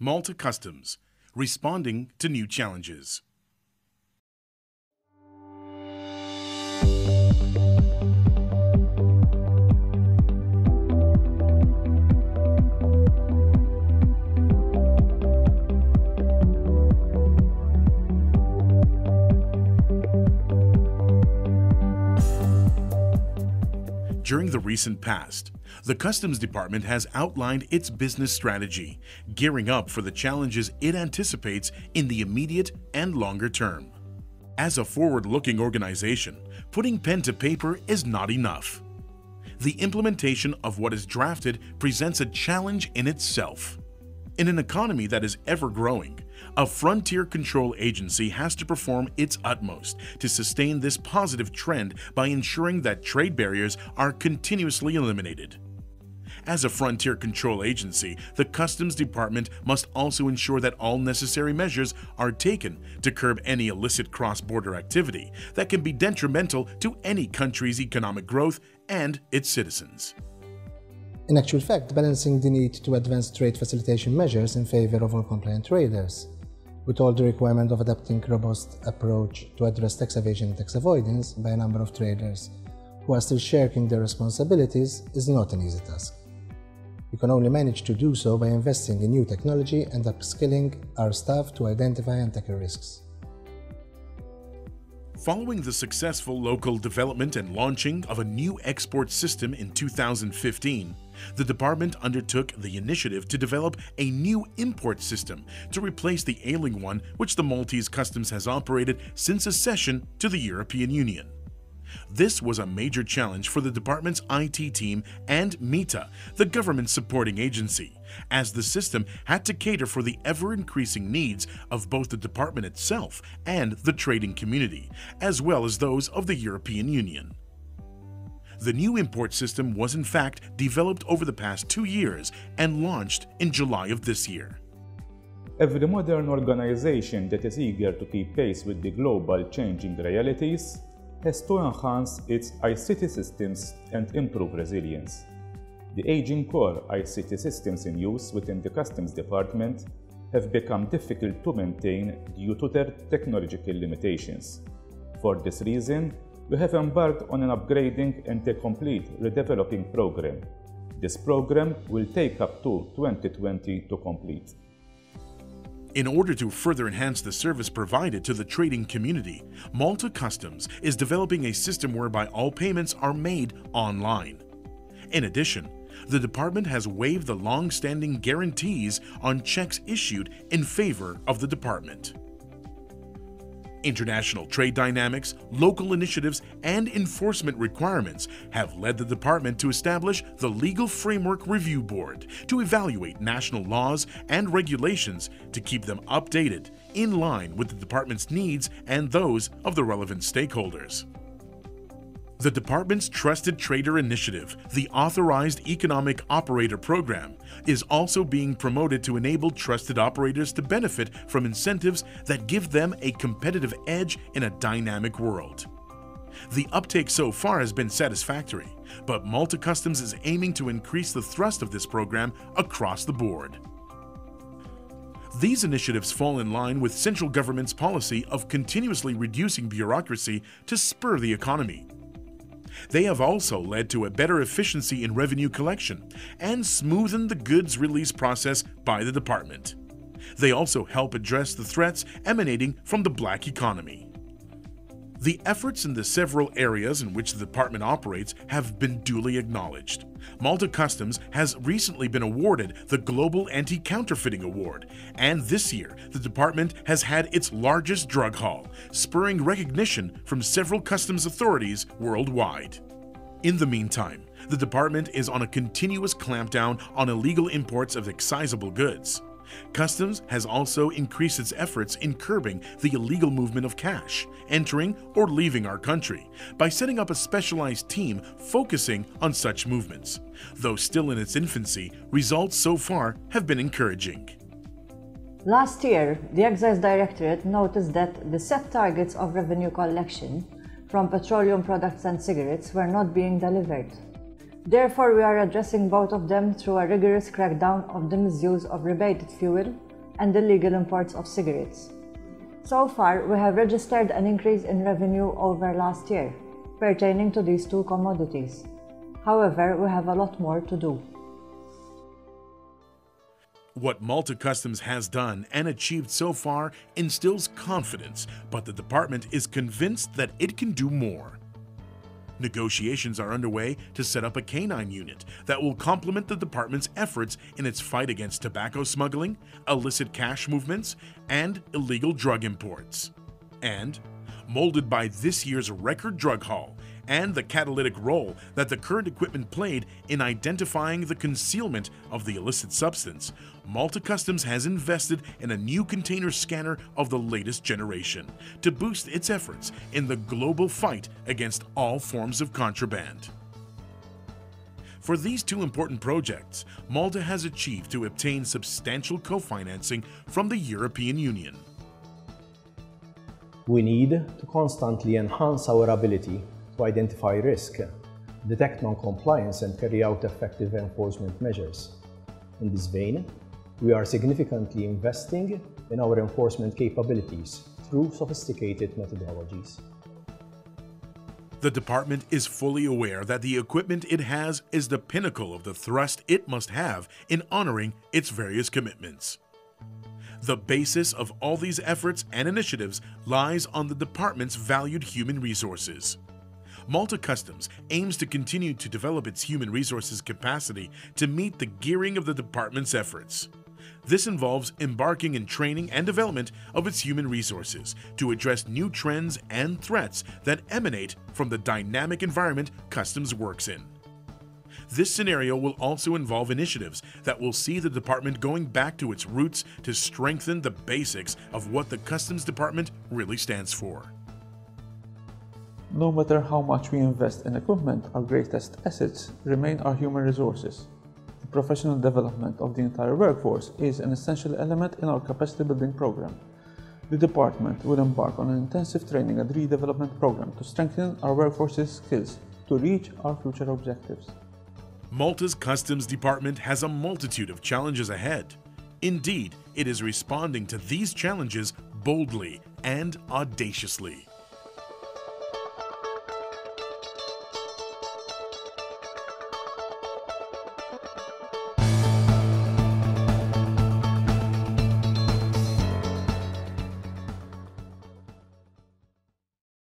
Malta Customs, responding to new challenges. During the recent past, the Customs Department has outlined its business strategy, gearing up for the challenges it anticipates in the immediate and longer term. As a forward-looking organization, putting pen to paper is not enough. The implementation of what is drafted presents a challenge in itself. In an economy that is ever-growing, a frontier control agency has to perform its utmost to sustain this positive trend by ensuring that trade barriers are continuously eliminated. As a frontier control agency, the Customs Department must also ensure that all necessary measures are taken to curb any illicit cross-border activity that can be detrimental to any country's economic growth and its citizens. In actual fact, balancing the need to advance trade facilitation measures in favor of all compliant traders, with all the requirement of adopting a robust approach to address tax evasion and tax avoidance by a number of traders who are still shirking their responsibilities, is not an easy task. We can only manage to do so by investing in new technology and upskilling our staff to identify and tackle risks. Following the successful local development and launching of a new export system in 2015, the department undertook the initiative to develop a new import system to replace the ailing one which the Maltese Customs has operated since accession to the European Union. This was a major challenge for the department's IT team and MITA, the government supporting agency, as the system had to cater for the ever-increasing needs of both the department itself and the trading community, as well as those of the European Union. The new import system was in fact developed over the past 2 years and launched in July of this year. Every modern organization that is eager to keep pace with the global changing realities has to enhance its ICT systems and improve resilience. The aging core ICT systems in use within the Customs Department have become difficult to maintain due to their technological limitations. For this reason, we have embarked on an upgrading and a complete redeveloping program. This program will take up to 2020 to complete. In order to further enhance the service provided to the trading community, Malta Customs is developing a system whereby all payments are made online. In addition, the department has waived the long-standing guarantees on checks issued in favor of the department. International trade dynamics, local initiatives, and enforcement requirements have led the department to establish the Legal Framework Review Board to evaluate national laws and regulations to keep them updated in line with the department's needs and those of the relevant stakeholders. The department's Trusted Trader Initiative, the Authorized Economic Operator Program, is also being promoted to enable trusted operators to benefit from incentives that give them a competitive edge in a dynamic world. The uptake so far has been satisfactory, but Malta Customs is aiming to increase the thrust of this program across the board. These initiatives fall in line with central government's policy of continuously reducing bureaucracy to spur the economy. They have also led to a better efficiency in revenue collection and smoothened the goods release process by the department. They also help address the threats emanating from the black economy. The efforts in the several areas in which the department operates have been duly acknowledged. Malta Customs has recently been awarded the Global Anti-Counterfeiting Award, and this year the department has had its largest drug haul, spurring recognition from several customs authorities worldwide. In the meantime, the department is on a continuous clampdown on illegal imports of excisable goods. Customs has also increased its efforts in curbing the illegal movement of cash, entering or leaving our country, by setting up a specialized team focusing on such movements. Though still in its infancy, results so far have been encouraging. Last year, the Excise Directorate noticed that the set targets of revenue collection from petroleum products and cigarettes were not being delivered. Therefore, we are addressing both of them through a rigorous crackdown of the misuse of rebated fuel and illegal imports of cigarettes. So far, we have registered an increase in revenue over last year pertaining to these two commodities. However, we have a lot more to do. What Malta Customs has done and achieved so far instills confidence, but the department is convinced that it can do more. Negotiations are underway to set up a canine unit that will complement the department's efforts in its fight against tobacco smuggling, illicit cash movements, and illegal drug imports. And, molded by this year's record drug haul and the catalytic role that the current equipment played in identifying the concealment of the illicit substance, Malta Customs has invested in a new container scanner of the latest generation to boost its efforts in the global fight against all forms of contraband. For these two important projects, Malta has achieved to obtain substantial co-financing from the European Union. We need to constantly enhance our ability to identify risk, detect non-compliance, and carry out effective enforcement measures. In this vein, we are significantly investing in our enforcement capabilities through sophisticated methodologies. The department is fully aware that the equipment it has is the pinnacle of the thrust it must have in honoring its various commitments. The basis of all these efforts and initiatives lies on the department's valued human resources. Malta Customs aims to continue to develop its human resources capacity to meet the gearing of the department's efforts. This involves embarking in training and development of its human resources to address new trends and threats that emanate from the dynamic environment Customs works in. This scenario will also involve initiatives that will see the department going back to its roots to strengthen the basics of what the Customs Department really stands for. No matter how much we invest in equipment, our greatest assets remain our human resources. The professional development of the entire workforce is an essential element in our capacity building program. The department will embark on an intensive training and redevelopment program to strengthen our workforce's skills to reach our future objectives. Malta's Customs Department has a multitude of challenges ahead. Indeed, it is responding to these challenges boldly and audaciously.